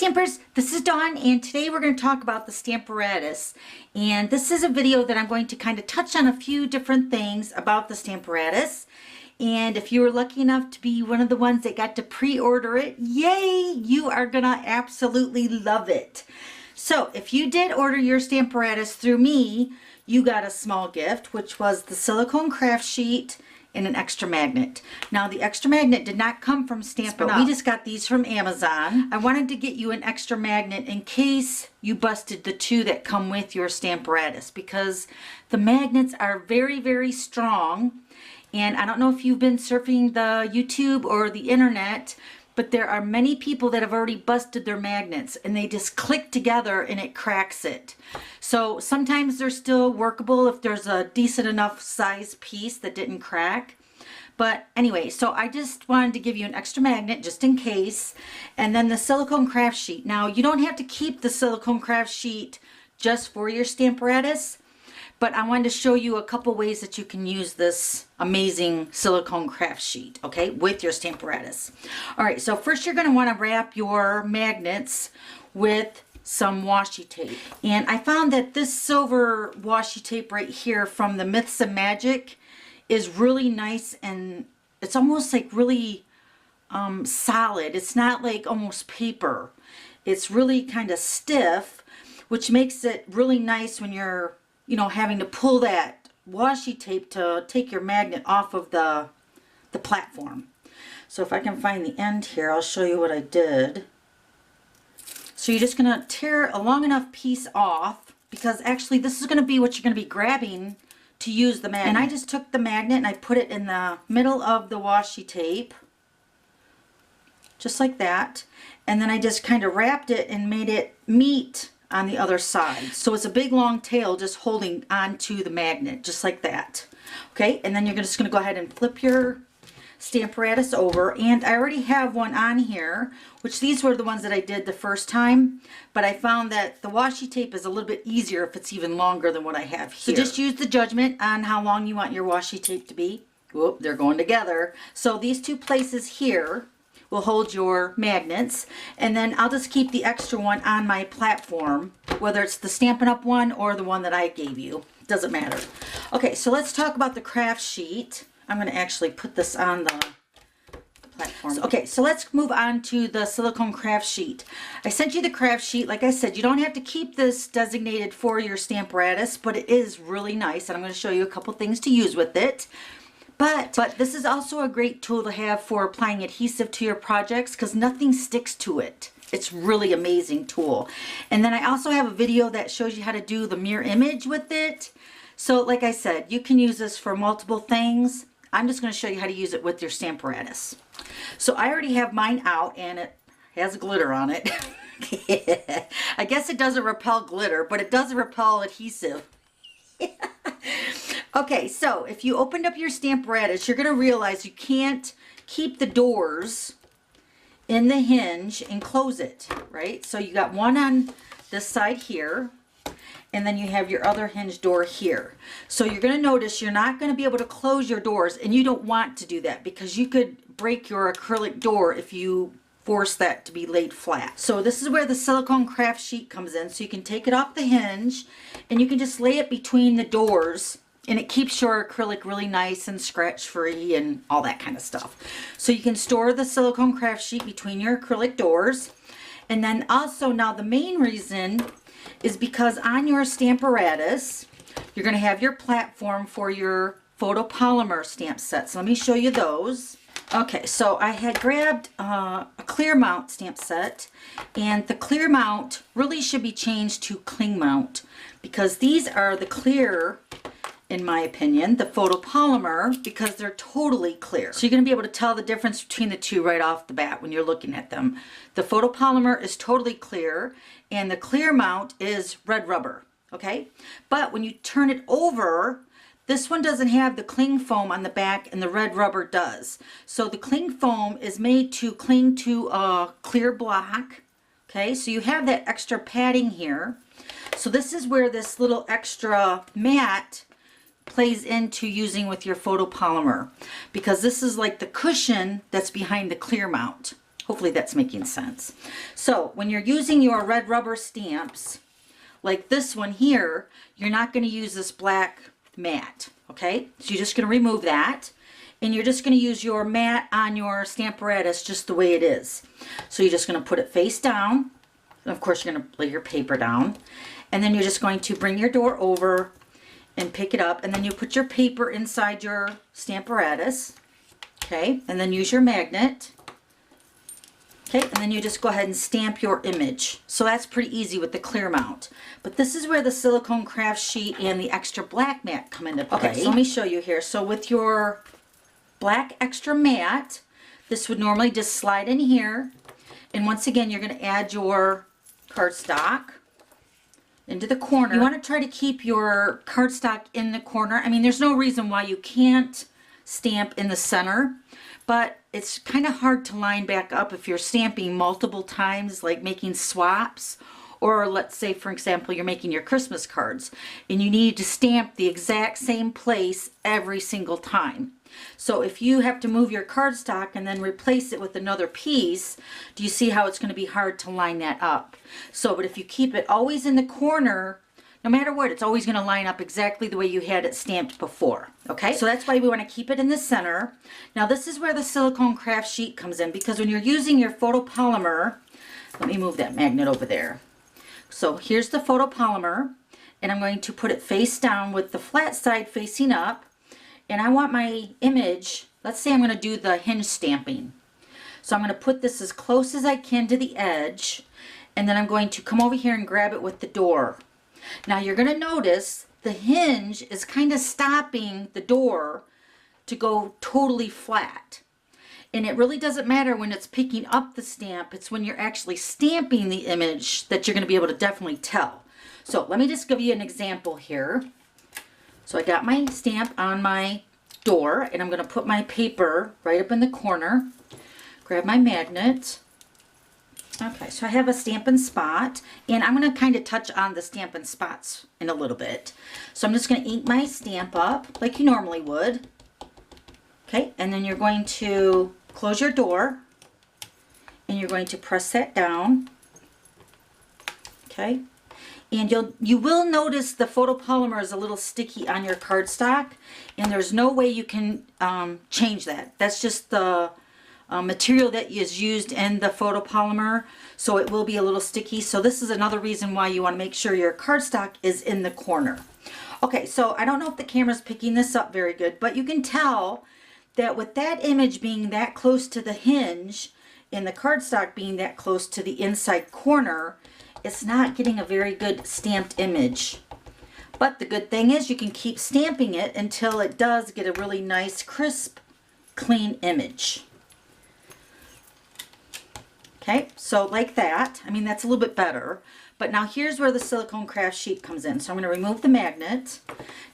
Stampers, this is Dawn, and today we're going to talk about the Stamparatus. And this is a video that I'm going to kind of touch on a few different things about the Stamparatus. And if you were lucky enough to be one of the ones that got to pre-order it, yay, you are going to absolutely love it. So if you did order your Stamparatus through me, you got a small gift, which was the silicone craft sheet and an extra magnet. Now the extra magnet did not come from Stampin' Up. We just got these from Amazon. I wanted to get you an extra magnet in case you busted the two that come with your Stamparatus, because the magnets are very, very strong. And I don't know if you've been surfing the YouTube or the internet, but there are many people that have already busted their magnets and they just click together and it cracks it. So sometimes they're still workable if there's a decent enough size piece that didn't crack. But anyway, so I just wanted to give you an extra magnet just in case. And then the silicone craft sheet. Now you don't have to keep the silicone craft sheet just for your Stamparatus, but I wanted to show you a couple ways that you can use this amazing silicone craft sheet, okay, with your Stamparatus. All right, so first you're going to want to wrap your magnets with some washi tape. And I found that this silver washi tape right here from the Myths of Magic is really nice, and it's almost like really solid. It's not like almost paper. It's really kind of stiff, which makes it really nice when you're, you know, having to pull that washi tape to take your magnet off of the platform. So if I can find the end here, I'll show you what I did. So you're just going to tear a long enough piece off, because actually this is going to be what you're going to be grabbing to use the magnet. And I just took the magnet and I put it in the middle of the washi tape, just like that. And then I just kind of wrapped it and made it meet on the other side. So it's a big long tail just holding onto the magnet, just like that. Okay, and then you're just going to go ahead and flip your Stamparatus over, and I already have one on here, which these were the ones that I did the first time, but I found that the washi tape is a little bit easier if it's even longer than what I have here. So just use the judgment on how long you want your washi tape to be. Whoop, they're going together. So these two places here will hold your magnets, and then I'll just keep the extra one on my platform, whether it's the Stampin' Up one or the one that I gave you. Doesn't matter. Okay, so let's talk about the craft sheet. I'm going to actually put this on the platform. Okay, so let's move on to the silicone craft sheet. I sent you the craft sheet. Like I said, you don't have to keep this designated for your Stamparatus, but it is really nice, and I'm going to show you a couple things to use with it. But this is also a great tool to have for applying adhesive to your projects, because nothing sticks to it. It's really amazing tool. And then I also have a video that shows you how to do the mirror image with it. So like I said, you can use this for multiple things. I'm just going to show you how to use it with your Stamparatus. So I already have mine out, and it has glitter on it. I guess it doesn't repel glitter, but it does repel adhesive. Okay, so if you opened up your Stamparatus, you're going to realize you can't keep the doors in the hinge and close it, right? So you got one on this side here, and then you have your other hinge door here. So you're going to notice you're not going to be able to close your doors, and you don't want to do that, because you could break your acrylic door if you force that to be laid flat. So this is where the silicone craft sheet comes in. So you can take it off the hinge and you can just lay it between the doors, and it keeps your acrylic really nice and scratch free and all that kind of stuff. So you can store the silicone craft sheet between your acrylic doors. And then also, now the main reason is because on your Stamparatus, you're going to have your platform for your photopolymer stamp set. So let me show you those. Okay, so I had grabbed a clear mount stamp set, and the clear mount really should be changed to cling mount, because these are the clear, in my opinion, the photopolymer, because they're totally clear. So you're going to be able to tell the difference between the two right off the bat when you're looking at them. The photopolymer is totally clear, and the clear mount is red rubber, okay? But when you turn it over, this one doesn't have the cling foam on the back, and the red rubber does. So the cling foam is made to cling to a clear block, okay? So you have that extra padding here. So this is where this little extra mat plays into using with your photopolymer, because this is like the cushion that's behind the clear mount. Hopefully that's making sense. So when you're using your red rubber stamps, like this one here, you're not going to use this black mat, okay? So you're just going to remove that, and you're just going to use your mat on your Stamparatus just the way it is. So you're just going to put it face down, and of course you're going to lay your paper down, and then you're just going to bring your door over and pick it up, and then you put your paper inside your Stamparatus, okay? And then use your magnet. Okay, and then you just go ahead and stamp your image. So that's pretty easy with the clear mount. But this is where the silicone craft sheet and the extra black mat come into play. Okay, so let me show you here. So with your black extra mat, this would normally just slide in here. And once again, you're going to add your cardstock into the corner. You want to try to keep your cardstock in the corner. I mean, there's no reason why you can't stamp in the center, but it's kind of hard to line back up if you're stamping multiple times, like making swaps, or let's say, for example, you're making your Christmas cards and you need to stamp the exact same place every single time. So if you have to move your cardstock and then replace it with another piece, do you see how it's going to be hard to line that up? So, but if you keep it always in the corner, no matter what, it's always going to line up exactly the way you had it stamped before. Okay, so that's why we want to keep it in the center. Now this is where the silicone craft sheet comes in, because when you're using your photopolymer, let me move that magnet over there. So here's the photopolymer, and I'm going to put it face down with the flat side facing up, and I want my image, let's say I'm going to do the hinge stamping. So I'm going to put this as close as I can to the edge, and then I'm going to come over here and grab it with the door. Now you're going to notice the hinge is kind of stopping the door to go totally flat. And it really doesn't matter when it's picking up the stamp. It's when you're actually stamping the image that you're going to be able to definitely tell. So let me just give you an example here. So I got my stamp on my door, and I'm going to put my paper right up in the corner. Grab my magnet. Okay, so I have a Stampin' Spot, and I'm going to kind of touch on the Stampin' Spots in a little bit. So I'm just going to ink my stamp up like you normally would. Okay, and then you're going to close your door, and you're going to press that down. Okay, and you will notice the photopolymer is a little sticky on your cardstock, and there's no way you can change that. That's just the material that is used in the photopolymer, so it will be a little sticky. So this is another reason why you want to make sure your cardstock is in the corner. Okay, so I don't know if the camera's picking this up very good, but you can tell that with that image being that close to the hinge and the cardstock being that close to the inside corner, it's not getting a very good stamped image. But the good thing is you can keep stamping it until it does get a really nice, crisp, clean image. Okay, so like that. I mean, that's a little bit better. But now here's where the silicone craft sheet comes in. So I'm going to remove the magnet.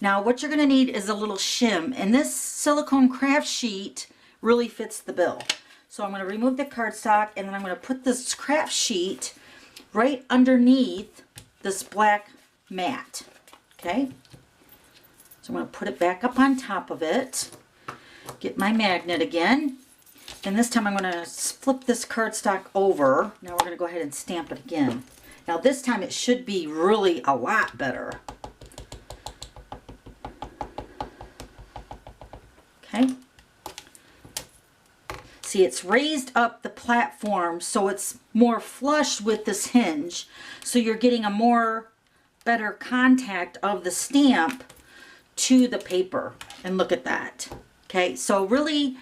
Now what you're going to need is a little shim. And this silicone craft sheet really fits the bill. So I'm going to remove the cardstock, and then I'm going to put this craft sheet right underneath this black mat. Okay, so I'm going to put it back up on top of it. Get my magnet again. And this time I'm going to flip this cardstock over. Now we're going to go ahead and stamp it again. Now this time it should be really a lot better. Okay. See, it's raised up the platform so it's more flush with this hinge. So you're getting a better contact of the stamp to the paper. And look at that. Okay, so really,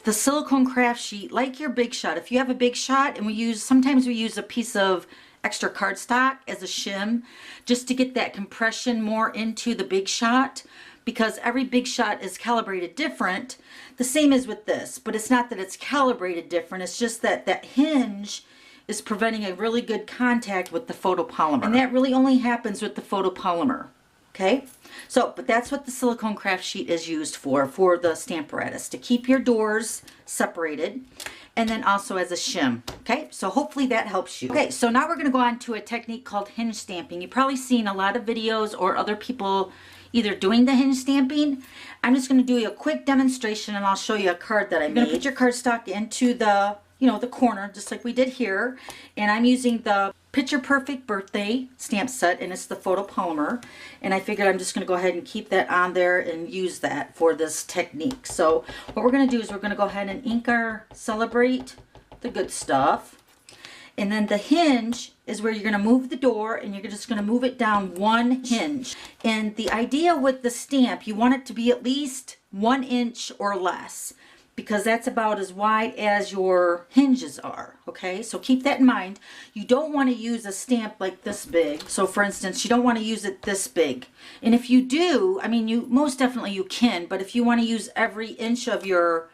the silicone craft sheet, like your Big Shot, if you have a Big Shot, and sometimes we use a piece of extra cardstock as a shim just to get that compression more into the Big Shot, because every Big Shot is calibrated different. The same as with this, but it's not that it's calibrated different, it's just that that hinge is preventing a really good contact with the photopolymer. And that really only happens with the photopolymer. Okay, so, but that's what the silicone craft sheet is used for the Stamparatus, to keep your doors separated, and then also as a shim. Okay, so hopefully that helps you. Okay, so now we're going to go on to a technique called hinge stamping. You've probably seen a lot of videos or other people either doing the hinge stamping. I'm just going to do a quick demonstration, and I'll show you a card that I made. You're going to put your cardstock into the you know, the corner, just like we did here. And I'm using the Picture Perfect Birthday stamp set, and it's the photopolymer. And I figured I'm just going to go ahead and keep that on there and use that for this technique. So what we're going to do is we're going to go ahead and ink our Celebrate the Good Stuff. And then the hinge is where you're going to move the door, and you're just going to move it down one hinge. And the idea with the stamp, you want it to be at least 1 inch or less, because that's about as wide as your hinges are. Okay, so keep that in mind. You don't want to use a stamp like this big. So for instance, you don't want to use it this big. And if you do, I mean, you most definitely you can, but if you want to use every inch of your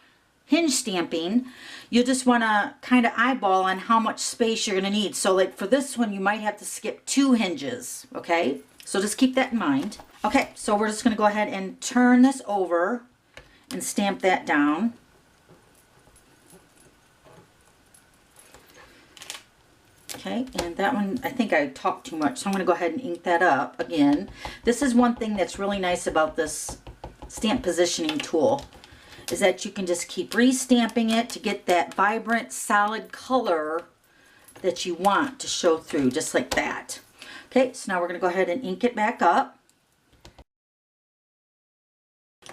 hinge stamping, you'll just want to kind of eyeball on how much space you're going to need. So like for this one, you might have to skip 2 hinges. Okay, so just keep that in mind. Okay, so we're just going to go ahead and turn this over and stamp that down. Okay, and that one, I think I talked too much, so I'm going to go ahead and ink that up again. This is one thing that's really nice about this stamp positioning tool, is that you can just keep re-stamping it to get that vibrant, solid color that you want to show through, just like that. Okay, so now we're going to go ahead and ink it back up.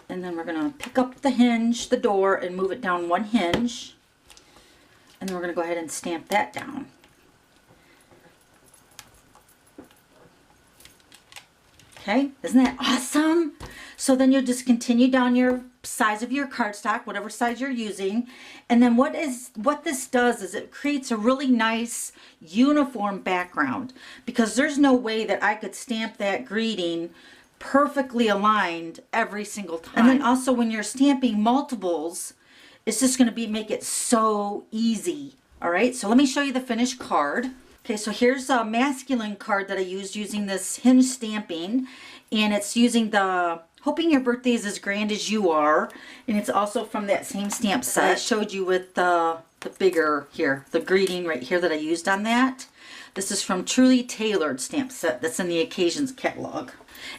And then we're going to pick up the hinge, the door, and move it down 1 hinge. And then we're going to go ahead and stamp that down. Okay, isn't that awesome? So then you'll just continue down your size of your cardstock, whatever size you're using. And then what this does is it creates a really nice uniform background, because there's no way that I could stamp that greeting perfectly aligned every single time. And then also when you're stamping multiples, it's just going to make it so easy. All right, so let me show you the finished card. Okay, so here's a masculine card that I used using this hinge stamping, and it's using the Hoping Your Birthday is as Grand as You Are, and it's also from that same stamp set I showed you with the bigger here, the greeting right here that I used on that. This is from Truly Tailored stamp set that's in the Occasions catalog.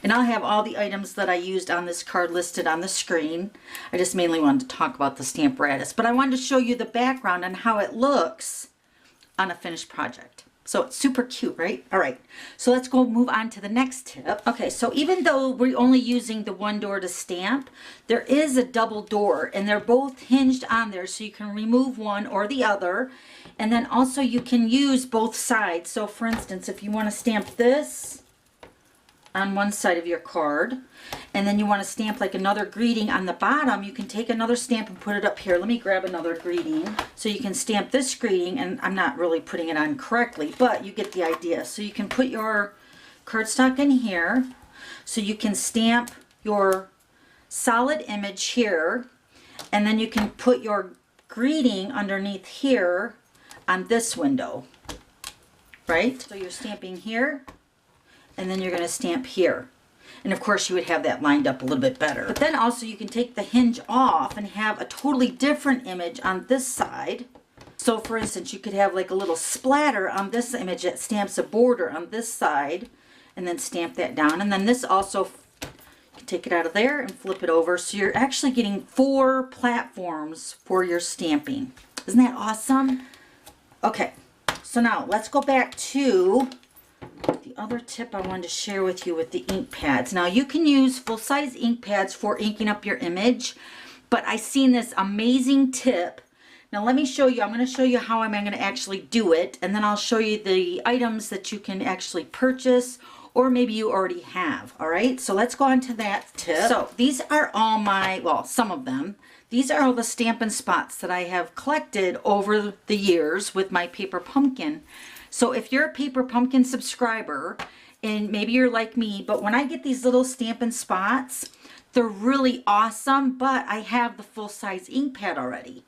And I'll have all the items that I used on this card listed on the screen. I just mainly wanted to talk about the Stamparatus, but I wanted to show you the background and how it looks on a finished project. So it's super cute, right? All right, so let's go move on to the next tip. Okay, so even though we're only using the one door to stamp, there is a double door, and they're both hinged on there, so you can remove one or the other. And then also you can use both sides. So for instance, if you want to stamp this on one side of your card, and then you want to stamp like another greeting on the bottom, you can take another stamp and put it up here. Let me grab another greeting. So you can stamp this greeting, and I'm not really putting it on correctly, but you get the idea. So you can put your cardstock in here, so you can stamp your solid image here, and then you can put your greeting underneath here on this window, right? So you're stamping here, and then you're going to stamp here. And of course you would have that lined up a little bit better. But then also you can take the hinge off and have a totally different image on this side. So for instance, you could have like a little splatter on this image that stamps a border on this side, and then stamp that down. And then this also, you can take it out of there and flip it over. So you're actually getting 4 platforms for your stamping. Isn't that awesome? Okay, so now let's go back to the other tip I wanted to share with you with the ink pads. Now you can use full-size ink pads for inking up your image, but I seen this amazing tip. Now let me show you. I'm going to show you how I'm going to actually do it, and then I'll show you the items that you can actually purchase, or maybe you already have. All right, so let's go on to that tip. So these are all my, well, some of them. These are all the Stampin' Spots that I have collected over the years with my Paper Pumpkin. So if you're a Paper Pumpkin subscriber, and maybe you're like me, but when I get these little Stampin' Spots, they're really awesome, but I have the full-size ink pad already.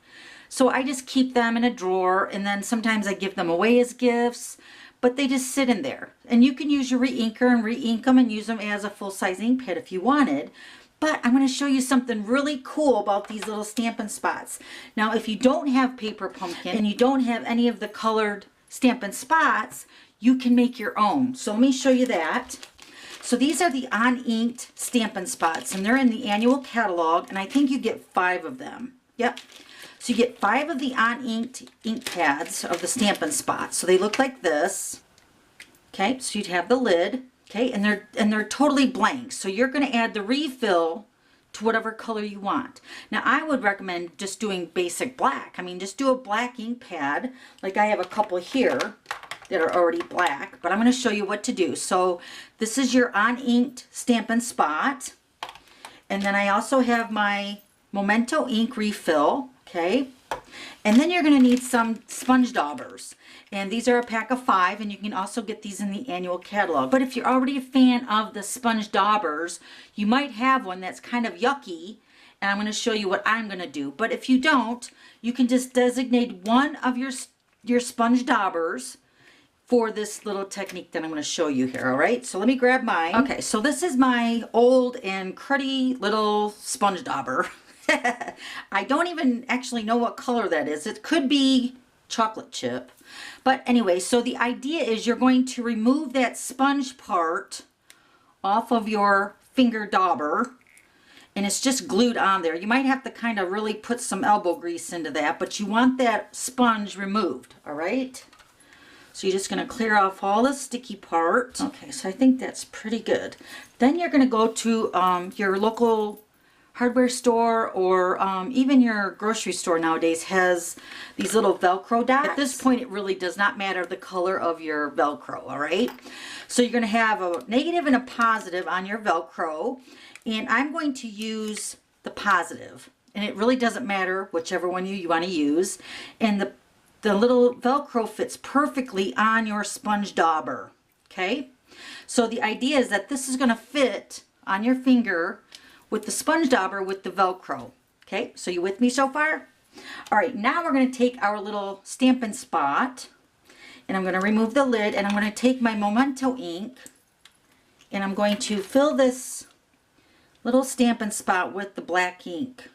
So I just keep them in a drawer, and then sometimes I give them away as gifts, but they just sit in there. And you can use your re-inker and re-ink them and use them as a full-size ink pad if you wanted. But I'm going to show you something really cool about these little Stampin' Spots. Now, if you don't have Paper Pumpkin and you don't have any of the colored Stampin' Spots, you can make your own. So let me show you that. So these are the uninked Stampin' Spots, and they're in the annual catalog, and I think you get 5 of them. Yep. So you get 5 of the on-inked ink pads of the Stampin' Spot. So they look like this. Okay, so you'd have the lid. Okay, and they're totally blank. So you're going to add the refill to whatever color you want. Now I would recommend just doing basic black. I mean, just do a black ink pad. Like I have a couple here that are already black, but I'm going to show you what to do. So this is your on-inked Stampin' Spot. And then I also have my Memento ink refill. Okay, and then you're going to need some sponge daubers. And these are a pack of 5, and you can also get these in the annual catalog. But if you're already a fan of the sponge daubers, you might have one that's kind of yucky, and I'm going to show you what I'm going to do. But if you don't, you can just designate one of your sponge daubers for this little technique that I'm going to show you here, all right? So let me grab mine. Okay, so this is my old and cruddy little sponge dauber. I don't even actually know what color that is. It could be chocolate chip. But anyway, so the idea is you're going to remove that sponge part off of your finger dauber, and it's just glued on there. You might have to kind of really put some elbow grease into that, but you want that sponge removed, all right? So you're just going to clear off all the sticky part. Okay, so I think that's pretty good. Then you're going to go to your local hardware store, or even your grocery store nowadays has these little Velcro dots. At this point, it really does not matter the color of your Velcro, all right? So you're going to have a negative and a positive on your Velcro, and I'm going to use the positive, and it really doesn't matter whichever one you want to use. And the little Velcro fits perfectly on your sponge dauber, okay? So the idea is that this is going to fit on your finger with the sponge dauber with the Velcro. Okay, so you with me so far? All right, now we're going to take our little Stampin' Spot, and I'm going to remove the lid, and I'm going to take my Memento ink, and I'm going to fill this little Stampin' Spot with the black ink.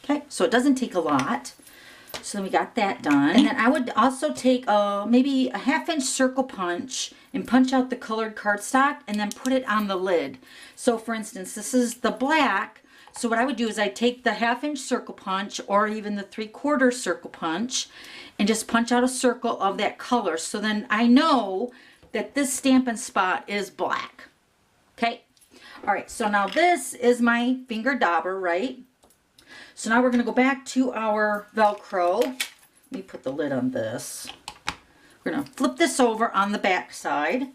Okay, so it doesn't take a lot. So we got that done. And then I would also take maybe a 1/2-inch circle punch and punch out the colored cardstock and then put it on the lid. So for instance, this is the black. So what I would do is I take the 1/2-inch circle punch, or even the 3/4 circle punch, and just punch out a circle of that color. So then I know that this Stampin' Spot is black. Okay. All right. So now this is my finger dauber, right? So now we're going to go back to our Velcro. Let me put the lid on this. We're going to flip this over on the back side.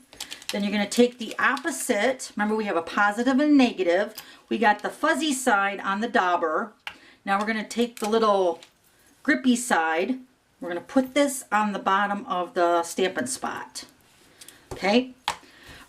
Then you're going to take the opposite. Remember, we have a positive and a negative. We got the fuzzy side on the dauber. Now we're going to take the little grippy side. We're going to put this on the bottom of the Stampin' Spot. Okay?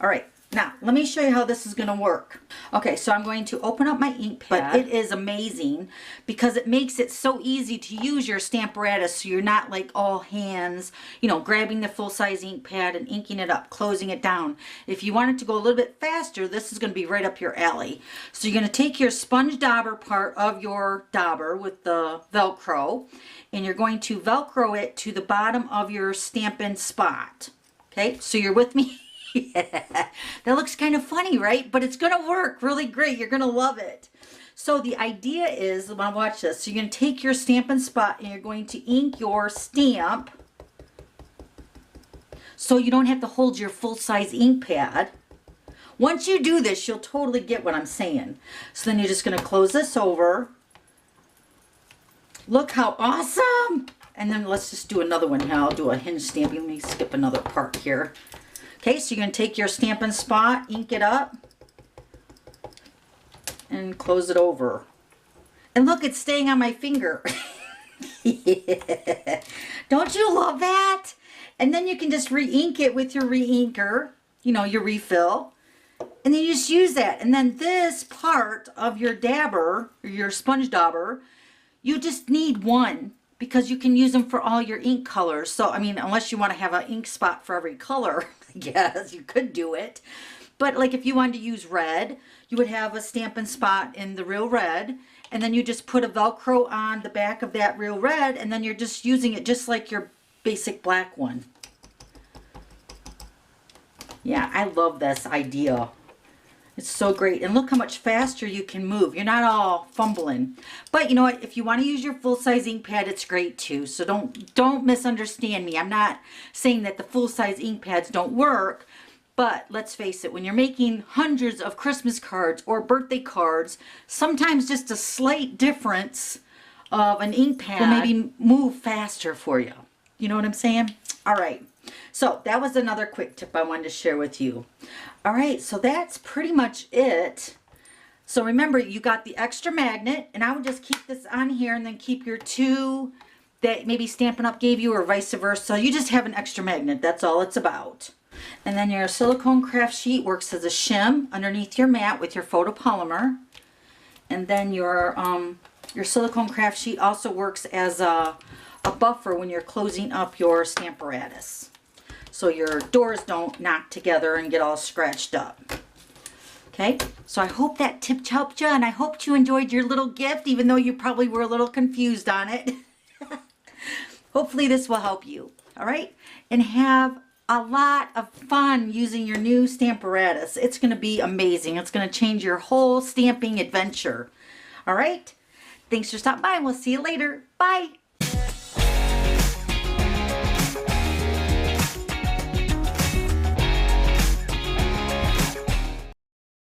All right. Now, let me show you how this is going to work. Okay, so I'm going to open up my ink pad. But it is amazing because it makes it so easy to use your Stamparatus, so you're not like all hands, you know, grabbing the full-size ink pad and inking it up, closing it down. If you want it to go a little bit faster, this is going to be right up your alley. So you're going to take your sponge dauber part of your dauber with the Velcro, and you're going to Velcro it to the bottom of your Stampin' Spot. Okay, so you're with me? Yeah, that looks kind of funny, right? But it's going to work really great. You're going to love it. So the idea is, now watch this. So you're going to take your Stampin' Spot and you're going to ink your stamp, so you don't have to hold your full-size ink pad. Once you do this, you'll totally get what I'm saying. So then you're just going to close this over. Look how awesome! And then let's just do another one here. I'll do a hinge stamping. Let me skip another part here. Okay, so you're going to take your Stampin' Spot, ink it up, and close it over. And look, it's staying on my finger. Yeah. Don't you love that? And then you can just re-ink it with your re-inker, you know, your refill. And then you just use that. And then this part of your dabber, or your sponge dauber, you just need one, because you can use them for all your ink colors. So, I mean, unless you want to have an ink spot for every color, I guess you could do it. But like if you wanted to use red, you would have a Stampin' Spot in the real red, and then you just put a Velcro on the back of that real red, and then you're just using it just like your basic black one. Yeah, I love this idea. It's so great. And look how much faster you can move. You're not all fumbling. But you know what? If you want to use your full-size ink pad, it's great too. So don't misunderstand me. I'm not saying that the full-size ink pads don't work. But let's face it, when you're making hundreds of Christmas cards or birthday cards, sometimes just a slight difference of an ink pad will maybe move faster for you. You know what I'm saying? All right. So that was another quick tip I wanted to share with you. All right, so that's pretty much it. So remember, you got the extra magnet, and I would just keep this on here and then keep your two that maybe Stampin' Up gave you or vice versa. You just have an extra magnet. That's all it's about. And then your silicone craft sheet works as a shim underneath your mat with your photopolymer. And then your silicone craft sheet also works as a buffer when you're closing up your Stamparatus, so your doors don't knock together and get all scratched up. Okay, so I hope that tip helped you, and I hope you enjoyed your little gift, even though you probably were a little confused on it. Hopefully this will help you. All right, and have a lot of fun using your new Stamparatus. It's going to be amazing. It's going to change your whole stamping adventure. All right, thanks for stopping by, and we'll see you later. Bye.